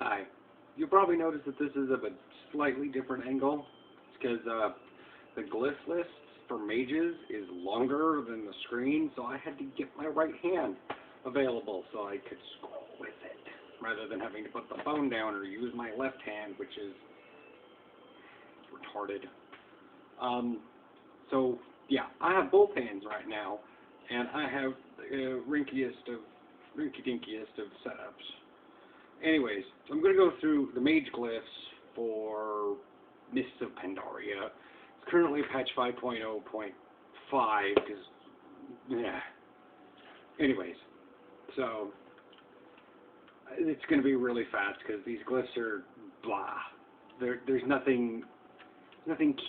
Hi. You'll probably notice that this is of a slightly different angle. It's because the glyph list for mages is longer than the screen, so I had to get my right hand available so I could scroll with it, rather than having to put the phone down or use my left hand, which is retarded. So, yeah, I have both hands right now, and I have the rinky-dinkiest of setups. Anyways, I'm going to go through the Mage Glyphs for Mists of Pandaria. It's currently patch 5.0.5, because, yeah. Anyways, so, it's going to be really fast, because these glyphs are blah. There's nothing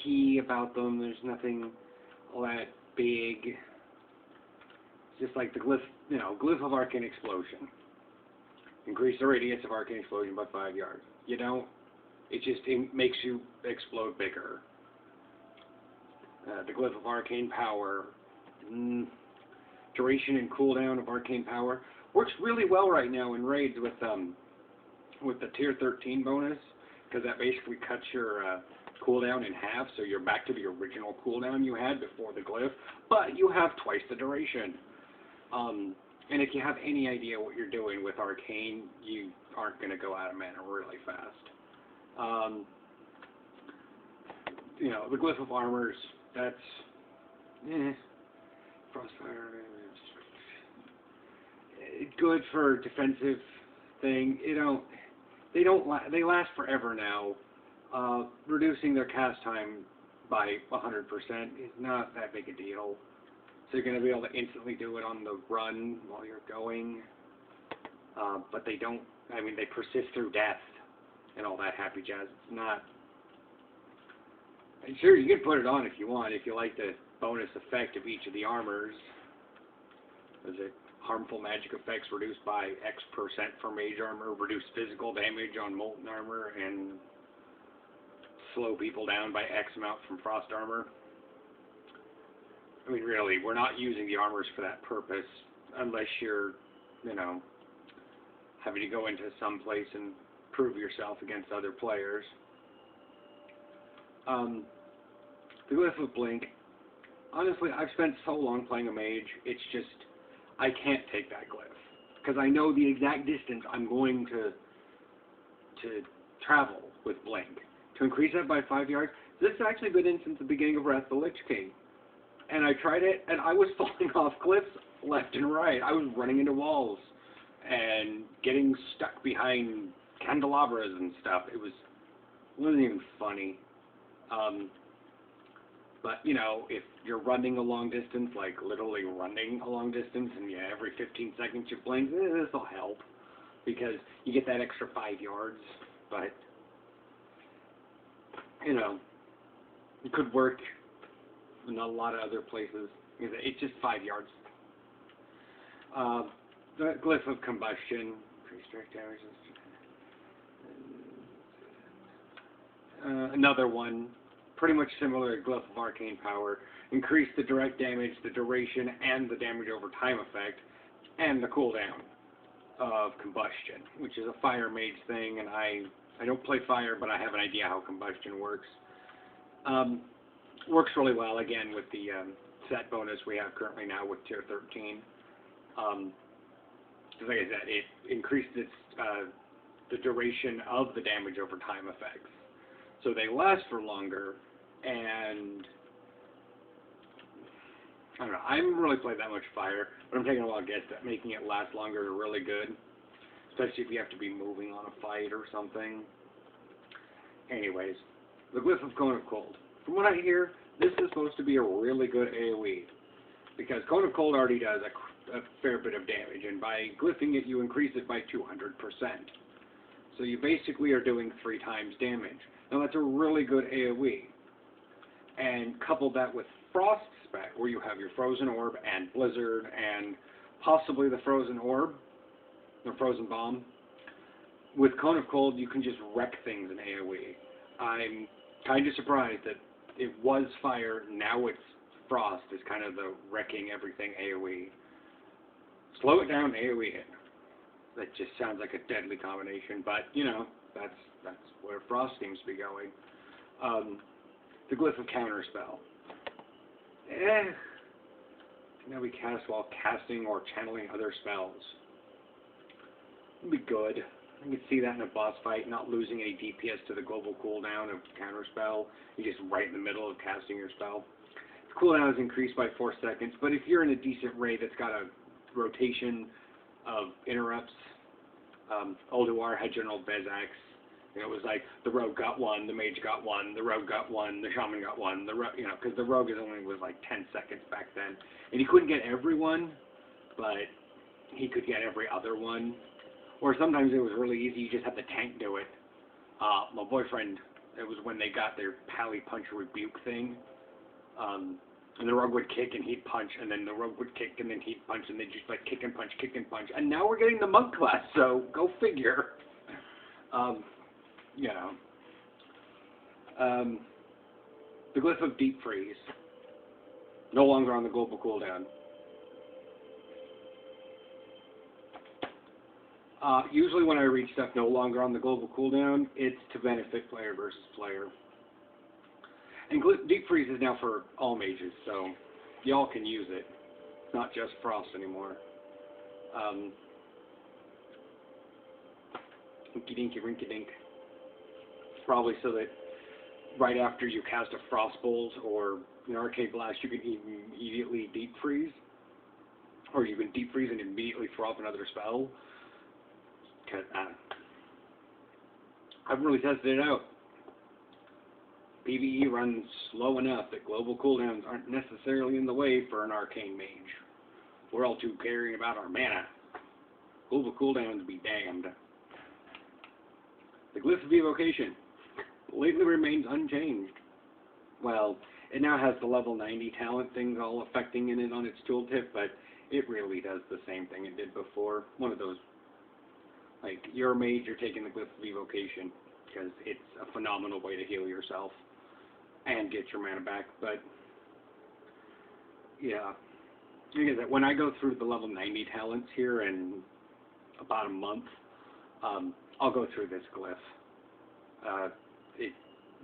key about them, there's nothing all that big. It's just like the glyph, Glyph of Arcane Explosion. Increase the radius of Arcane Explosion by 5 yards. It makes you explode bigger. The Glyph of Arcane Power. Duration and cooldown of Arcane Power. Works really well right now in raids with the tier 13 bonus, because that basically cuts your cooldown in half, so you're back to the original cooldown you had before the glyph, but you have twice the duration. And if you have any idea what you're doing with Arcane, you aren't going to go out of mana really fast. The Glyph of Armors, that's, Crossfire, good for defensive thing. They last forever now. Reducing their cast time by 100% is not that big a deal. So you're going to be able to instantly do it on the run while you're going. But they don't, they persist through death and all that happy jazz. It's not... And sure, you can put it on if you want, if you like the bonus effect of each of the armors. Is it harmful magic effects reduced by X% for mage armor, reduce physical damage on molten armor, and slow people down by X amount from frost armor? Really, we're not using the armors for that purpose, unless you're, having to go into some place and prove yourself against other players. The Glyph of Blink, honestly, I've spent so long playing a mage, it's just, I can't take that glyph, because I know the exact distance I'm going to travel with Blink. To increase that by 5 yards, this has actually been in since the beginning of Wrath of the Lich King. And I tried it, and I was falling off cliffs left and right. I was running into walls and getting stuck behind candelabras and stuff. It wasn't even funny. But, if you're running a long distance, like literally running a long distance, and every 15 seconds you blink, this will help. Because you get that extra 5 yards. But, it could work in a lot of other places. It's just 5 yards. The Glyph of Combustion. Increased direct damage. Another one. Pretty much similar to Glyph of Arcane Power. Increase the direct damage, the duration, and the damage over time effect, and the cooldown of Combustion, which is a fire mage thing, and I don't play fire, but I have an idea how Combustion works. Works really well, again, with the set bonus we have currently now with tier 13. Like I said, it increases the duration of the damage over time effects. So they last for longer, and I don't know, I haven't really played that much fire, but I'm taking a wild guess that making it last longer is really good, especially if you have to be moving on a fight or something. Anyways, the Glyph of Cone of Cold. From what I hear, this is supposed to be a really good AoE, because Cone of Cold already does a fair bit of damage, and by glyphing it, you increase it by 200%. So you basically are doing 3 times damage. Now that's a really good AoE. And couple that with Frost spec, where you have your Frozen Orb and Blizzard and possibly the Frozen Orb, the Frozen Bomb. With Cone of Cold, you can just wreck things in AoE. I'm kind of surprised that it was fire, now it's frost, is kind of the wrecking everything AoE. Slow it down, AoE hit. That just sounds like a deadly combination, but, you know, that's where Frost seems to be going. The Glyph of Counterspell. Can now be cast while casting or channeling other spells. It'd be good. I can see that in a boss fight, not losing any DPS to the global cooldown of Counterspell. You're just right in the middle of casting your spell. The cooldown is increased by 4 seconds, but if you're in a decent raid that's got a rotation of interrupts, Ulduar had General Bezax. It was like the rogue got one, the mage got one, the rogue got one, the shaman got one, because the rogue was like 10 seconds back then. And he couldn't get everyone, but he could get every other one. Or sometimes it was really easy, you just had the tank do it. My boyfriend, it was when they got their Pally Punch Rebuke thing. And the rogue would kick and he'd punch, and then the rogue would kick and then he'd punch, and they'd just like kick and punch, kick and punch. And now we're getting the monk class, so go figure. You know. The Glyph of Deep Freeze. No longer on the global cooldown. Usually when I read stuff no longer on the global cooldown, it's to benefit player versus player. And Deep Freeze is now for all mages, so y'all can use it. It's not just Frost anymore. Inky dinky rinky dink. Probably so that right after you cast a Frost Bolt or an Arcane Blast, you can immediately Deep Freeze. Or you can Deep Freeze and immediately throw up another spell. I haven't really tested it out. PvE runs slow enough that global cooldowns aren't necessarily in the way for an arcane mage. We're all too caring about our mana. Global cooldowns be damned. The Glyph of Evocation lately remains unchanged. Well, it now has the level 90 talent things all affecting in it on its tooltip, but it really does the same thing it did before. One of those, like, you're a mage, you're taking the Glyph of Evocation, because it's a phenomenal way to heal yourself and get your mana back. But yeah, like I said, when I go through the level 90 talents here in about a month, I'll go through this glyph. It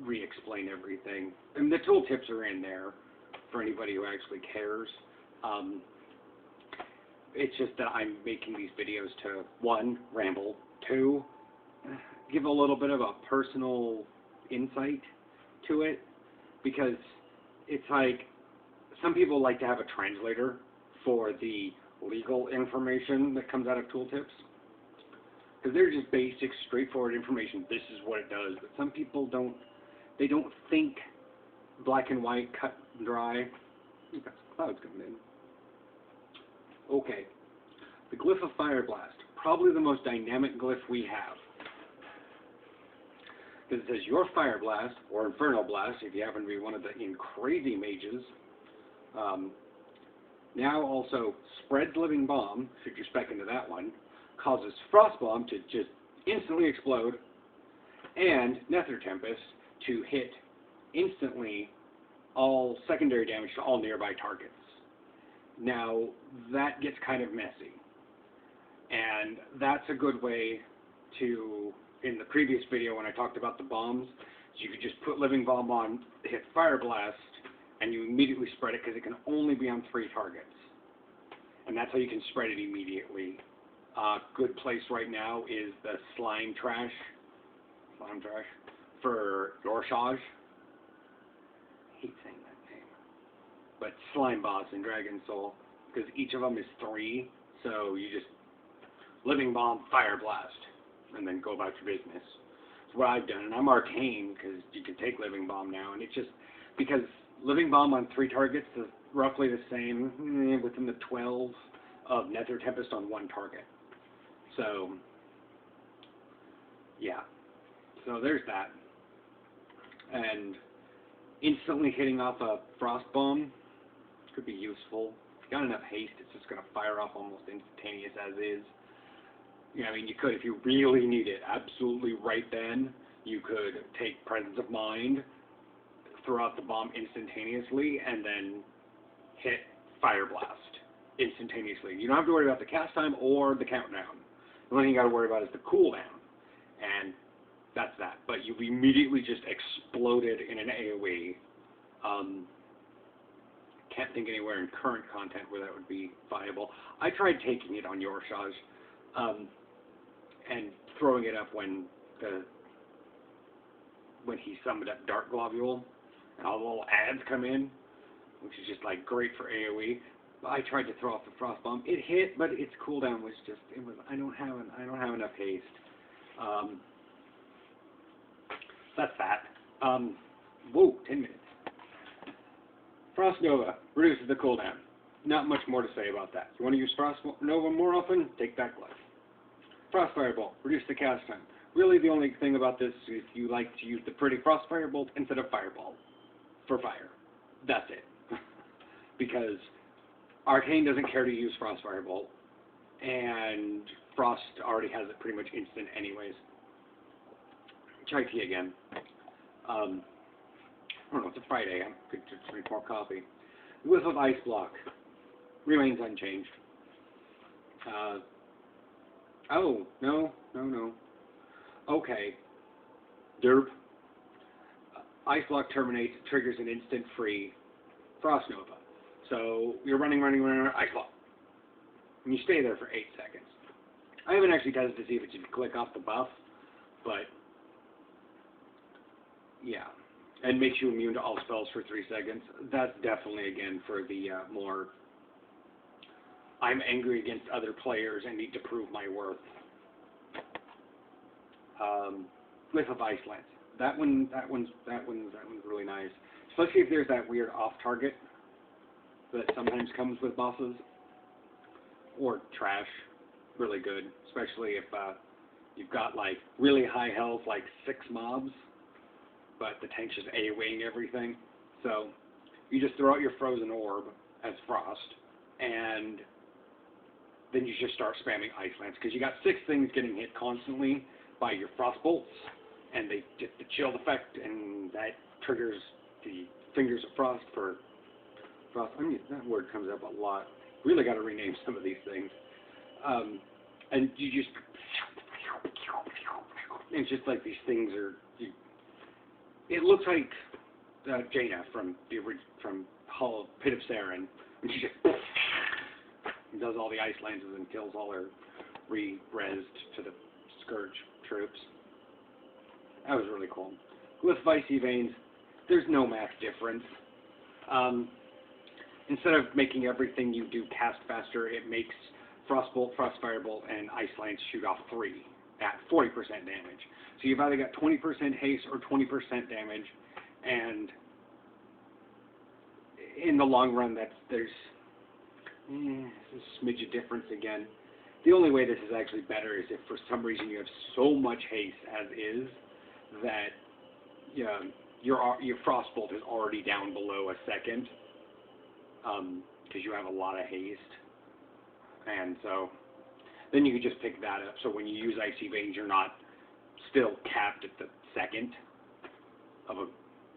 re-explain everything, and the tooltips are in there for anybody who actually cares. It's just that I'm making these videos to, 1, ramble, 2, give a little bit of a personal insight to it, because it's like, some people like to have a translator for the legal information that comes out of tooltips, because they're just basic, straightforward information. This is what it does. But some people don't think black and white, cut and dry. You've got some clouds coming in. Okay. The Glyph of Fire Blast. Probably the most dynamic glyph we have. Because it says your Fire Blast, or Infernal Blast, if you happen to be one of the crazy mages, now also spreads Living Bomb, should you spec into that one, causes Frost Bomb to just instantly explode, and Nether Tempest to hit instantly all secondary damage to all nearby targets. Now, that gets kind of messy, and that's a good way to, in the previous video when I talked about the bombs, you could just put Living Bomb on, hit Fire Blast, and you immediately spread it, because it can only be on 3 targets. And that's how you can spread it immediately. Good place right now is the Slime Trash for Yorshaj. I hate saying that name. But Slime Boss in Dragon Soul, because each of them is 3, so you just Living Bomb, Fire Blast, and then go about your business. That's what I've done, and I'm arcane, because you can take Living Bomb now, and it's just, because Living Bomb on 3 targets is roughly the same, within the 12 of Nether Tempest on 1 target. So, yeah. So there's that. And instantly hitting off a Frost Bomb could be useful. If you got enough haste, it's just going to fire off almost instantaneous as is. Yeah, I mean, you could, if you really need it, absolutely right then, you could take Presence of Mind, throw out the bomb instantaneously, and then hit Fire Blast instantaneously. You don't have to worry about the cast time or the countdown. The only thing you got to worry about is the cooldown, and that's that. But you immediately just exploded in an AoE. Can't think anywhere in current content where that would be viable. I tried taking it on Yorshaj, and throwing it up when he summoned up Dark Globule, and all the little ads come in, which is just like great for AoE. But I tried to throw off the Frost Bomb. It hit, but its cooldown was just I don't have enough haste. That's that. Whoa, 10 minutes. Frost Nova reduces the cooldown. Not much more to say about that. You want to use Frost Nova more often? Take that Glyph. Frost Firebolt, reduce the cast time. Really, the only thing about this is you like to use the pretty Frost Firebolt instead of Fireball for fire. That's it. Because Arcane doesn't care to use Frost Firebolt, and Frost already has it pretty much instant anyways. Chai tea again. I don't know, it's a Friday. I could just drink more coffee. Glyph of Ice Block remains unchanged. Oh, no. Okay. Derp. Ice Block terminates, triggers an instant free Frost Nova. So you're running, Ice Block. And you stay there for 8 seconds. I haven't actually tested to see if it should click off the buff, but yeah. And makes you immune to all spells for 3 seconds. That's definitely, again, for the more I'm angry against other players and need to prove my worth. Glyph of Ice Lance. That one's really nice. Especially if there's that weird off target that sometimes comes with bosses. Or trash. Really good. Especially if you've got like really high health, like 6 mobs, but the tank's just AoEing everything. So you just throw out your frozen orb as Frost, and then you just start spamming Ice Lance, because you got 6 things getting hit constantly by your Frost Bolts, and they get the chilled effect, and that triggers the Fingers of Frost for Frost. I mean, that word comes up a lot. Really got to rename some of these things. And you just, it's just like these things are, it looks like Jaina from Pit of Saren, and she just does all the Ice Lances and kills all her re-resed to the Scourge troops. That was really cool. Glyph of Icy Veins, there's no math difference. Instead of making everything you do cast faster, it makes Frostbolt, Frost Firebolt, and Ice Lance shoot off 3 at 40% damage. So you've either got 20% haste or 20% damage, and in the long run, there's a smidge of difference again. The only way this is actually better is if for some reason you have so much haste as is that your Frostbolt is already down below a second, because you have a lot of haste. And so then you can just pick that up. So when you use Icy Veins, you're not still capped at the second of a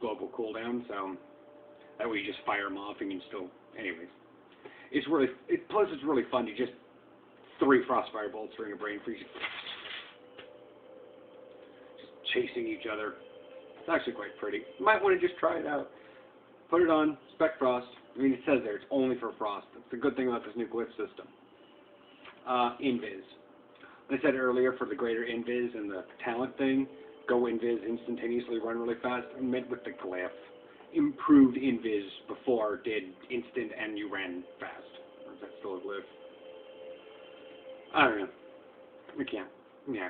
global cooldown. So that way you just fire them off and you can still, anyways. It's really, plus it's really fun to just 3 Frost Firebolts during a brain freeze. Just chasing each other. It's actually quite pretty. You might want to just try it out. Put it on, Spec Frost. I mean, it says there, it's only for Frost. That's the good thing about this new Glyph system. Invis. I said earlier, for the greater Invis and the talent thing, go Invis, instantaneously run really fast. I meant with the Glyph. Improved Invis before did instant and you ran fast. Or is that still a Glyph? I don't know. We can't. Yeah.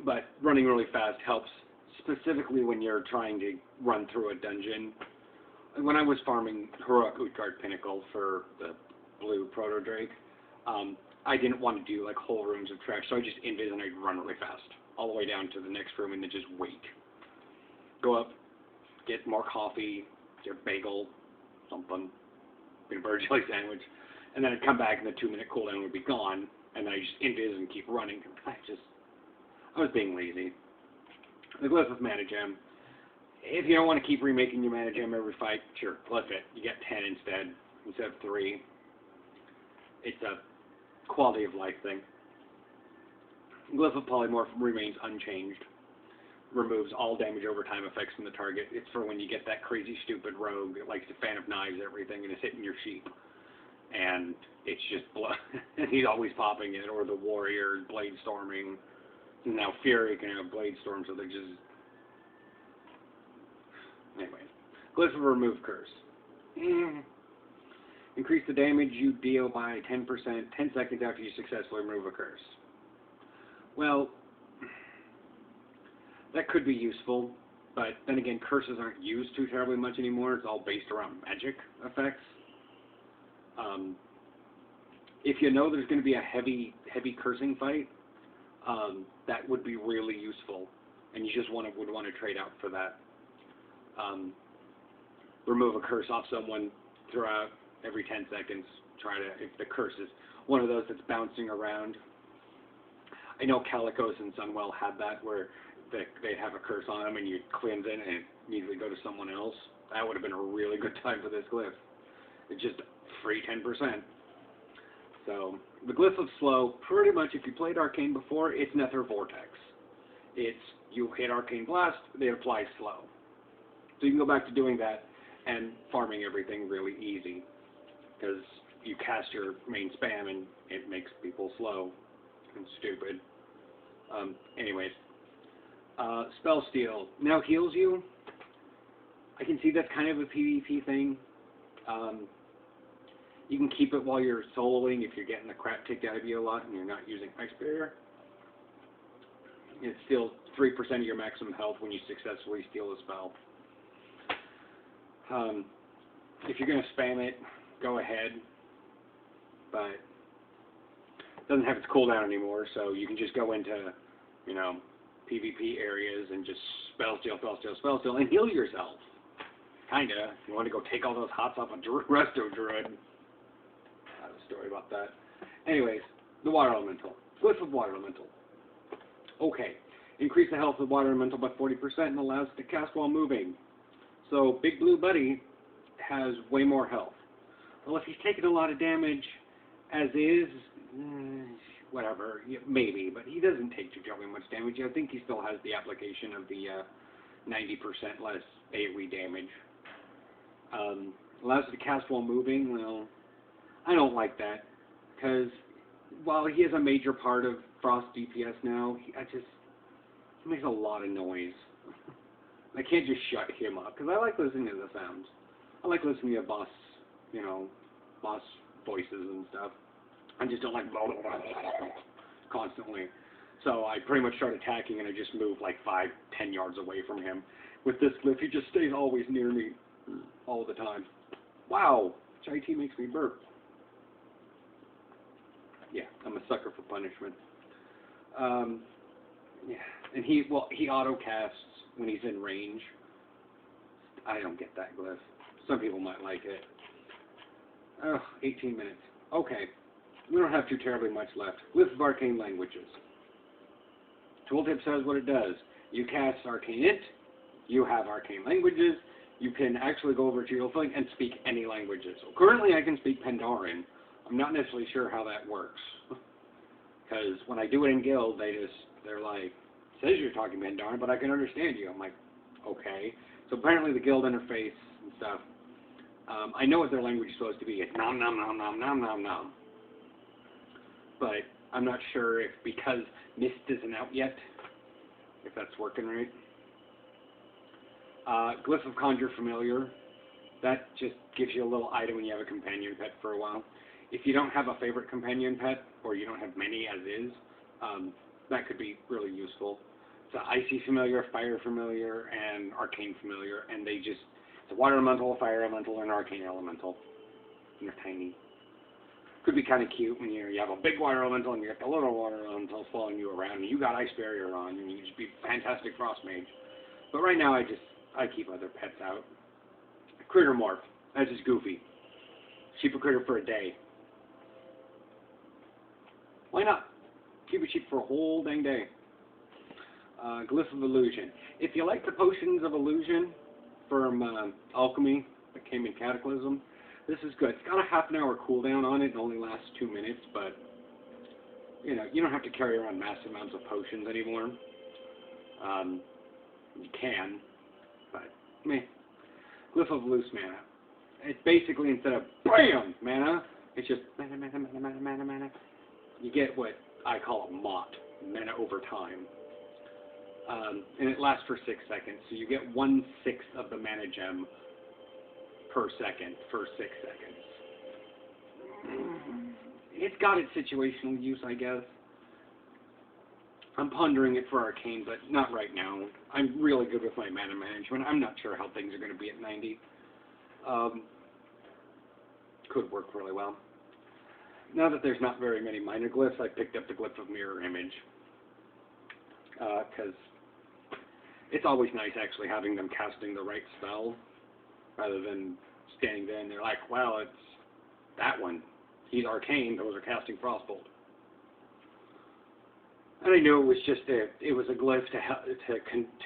But running really fast helps, specifically when you're trying to run through a dungeon. When I was farming Heroic Utgard Pinnacle for the blue Proto Drake, I didn't want to do like whole rooms of trash, so I just invis and I'd run really fast all the way down to the next room and then just wait. Go up, get more coffee, get a bagel, something, peanut butter jelly sandwich, and then I'd come back and the 2-minute cooldown would be gone, and then I just invis and keep running. I was being lazy. The Glyph of Mana Gem. If you don't want to keep remaking your Mana Gem every fight, sure, Glyph it. You get 10 instead of 3. It's a quality of life thing. Glyph of Polymorph remains unchanged. Removes all damage over time effects from the target. It's for when you get that crazy stupid rogue that likes to fan of knives everything and is hitting your sheep. And it's just blood. And he's always popping it. Or the warrior, blade storming. Now Fury can have blade storm, so they're just... Anyway. Glyph of Remove Curse. Increase the damage you deal by 10% 10 seconds after you successfully remove a curse. Well, that could be useful, but then again, curses aren't used too terribly much anymore. It's all based around magic effects. If you know there's going to be a heavy cursing fight, that would be really useful, and you just would want to trade out for that. Remove a curse off someone throughout every 10 seconds. Try to, if the curse is one of those that's bouncing around. I know Calicos and Sunwell had that, where they'd have a curse on them and you'd cleanse it and immediately go to someone else. That would have been a really good time for this glyph. It's just free 10%. So, the Glyph of Slow, pretty much, if you played Arcane before, it's Nether Vortex. It's, you hit Arcane Blast, they apply slow. So you can go back to doing that and farming everything really easy. Because you cast your main spam and it makes people slow and stupid. Anyways. Spell Steal now heals you. I can see that's kind of a PvP thing. You can keep it while you're soloing if you're getting the crap kicked out of you a lot and you're not using Ice Barrier. It's still 3% of your maximum health when you successfully steal a spell. If you're going to spam it, go ahead. But it doesn't have its cooldown anymore, so you can just go into, you know, PvP areas and just spell steal, and heal yourself. Kinda. If you want to go take all those hots off a Resto Druid. I have a story about that. Anyways, the Water Elemental. Glyph of Water Elemental. Okay. Increase the health of the Water Elemental by 40% and allows it to cast while moving. So, Big Blue Buddy has way more health. Well, if he's taking a lot of damage as is, whatever, maybe, but he doesn't take too terribly much damage. I think he still has the application of the 90% less AoE damage. Allows it to cast while moving. Well, I don't like that, because while he is a major part of Frost DPS now, he makes a lot of noise. I can't just shut him up, because I like listening to the sounds. I like listening to boss voices and stuff. I just don't like constantly. So I pretty much start attacking and I just move like 5-10 yards away from him. With this glyph, he just stays always near me all the time. Wow, Chai-Tea makes me burp. Yeah, I'm a sucker for punishment. Yeah, and he auto casts when he's in range. I don't get that glyph. Some people might like it. Oh, 18 minutes. Okay. We don't have too terribly much left. Glyph of Arcane Languages. Tooltip says what it does. You cast Arcane Int, you have Arcane Languages, you can actually go over to your thing and speak any languages. So currently I can speak Pandarian. I'm not necessarily sure how that works. Because when I do it in Guild, they're like, it says you're talking Pandarian, but I can understand you. I'm like, okay. So apparently the Guild interface and stuff, I know what their language is supposed to be. It's nom nom nom nom nom nom nom. But I'm not sure if, because Mist isn't out yet, if that's working right. Glyph of Conjure Familiar. That just gives you a little item when you have a companion pet for a while. If you don't have a favorite companion pet, or you don't have many as is, that could be really useful. It's an Icy Familiar, Fire Familiar, and Arcane Familiar, and they just, it's a Water Elemental, a Fire Elemental, and an Arcane Elemental. And they're tiny. Could be kind of cute when you have a big Water Elemental and you got the little Water Elemental following you around, and you got Ice Barrier on, and you just be fantastic Frost Mage. But right now, I keep other pets out. Critter Morph. That's just goofy. Keep a critter for a day. Why not? Keep it cheap for a whole dang day. Glyph of Illusion. If you like the Potions of Illusion from Alchemy that came in Cataclysm, this is good. It's got a half an hour cooldown on it. It only lasts 2 minutes, but you know, you don't have to carry around massive amounts of potions anymore. You can, but meh. Glyph of Loose Mana. It's basically, instead of BAM! Mana, it's just mana, mana, mana, mana, mana, mana. You get what I call a MOT, mana over time. And it lasts for 6 seconds, so you get 1/6 of the mana gem per second for 6 seconds. It's got its situational use, I guess. I'm pondering it for Arcane, but not right now. I'm really good with my mana management. I'm not sure how things are going to be at 90. Could work really well. Now that there's not very many minor glyphs, I picked up the Glyph of Mirror Image. Because it's always nice actually having them casting the right spell, rather than standing there and they're like, well, it's that one. He's Arcane, those are casting Frostbolt. And I knew it was just it was a glyph to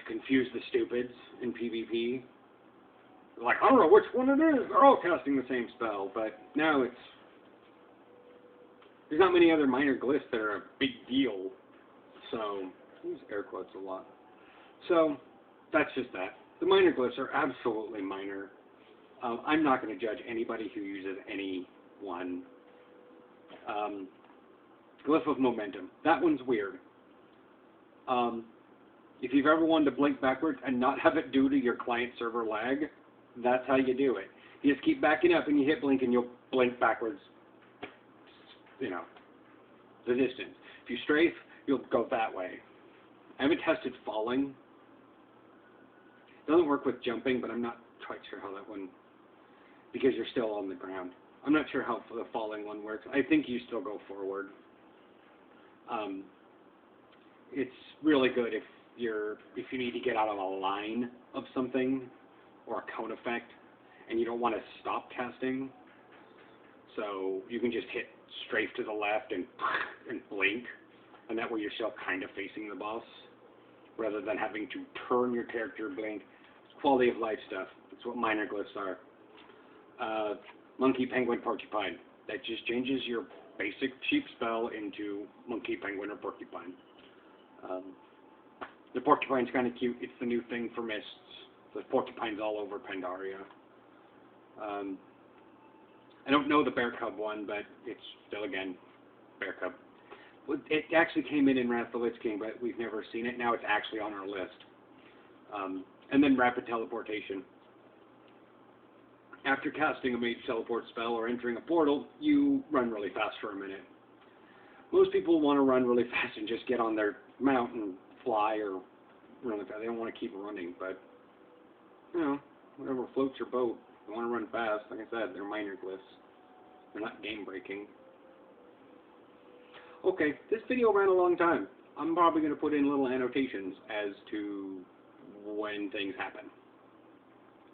confuse the stupids in PvP. Like, I don't know which one it is. They're all casting the same spell, but now there's not many other minor glyphs that are a big deal. So I use air quotes a lot. So that's just that. The minor glyphs are absolutely minor. I'm not going to judge anybody who uses any one. Glyph of Momentum. That one's weird. If you've ever wanted to blink backwards and not have it due to your client server lag, that's how you do it. You just keep backing up and you hit blink and you'll blink backwards, you know, the distance. If you strafe, you'll go that way. I haven't tested falling. It doesn't work with jumping, but I'm not quite sure how that one, because you're still on the ground. I'm not sure how the falling one works. I think you still go forward. It's really good if you need to get out of a line of something or a cone effect and you don't want to stop casting. So you can just hit strafe to the left and blink, and that way you're still kind of facing the boss rather than having to turn your character blink. It's quality of life stuff. That's what minor glyphs are. Monkey, penguin, porcupine. That just changes your basic cheap spell into monkey, penguin, or porcupine. The porcupine's kind of cute. It's the new thing for mists. The porcupine's all over Pandaria. I don't know the bear cub one, but it's still, again, bear cub. It actually came in Wrath of the Lich King, but we've never seen it. Now it's actually on our list. And then rapid teleportation. After casting a mage teleport spell or entering a portal, you run really fast for a minute. Most people want to run really fast and just get on their mount and fly or run like that. They don't want to keep running, but, you know, whatever floats your boat. If you want to run fast, like I said, they're minor glyphs. They're not game-breaking. Okay, this video ran a long time. I'm probably going to put in little annotations as to when things happen.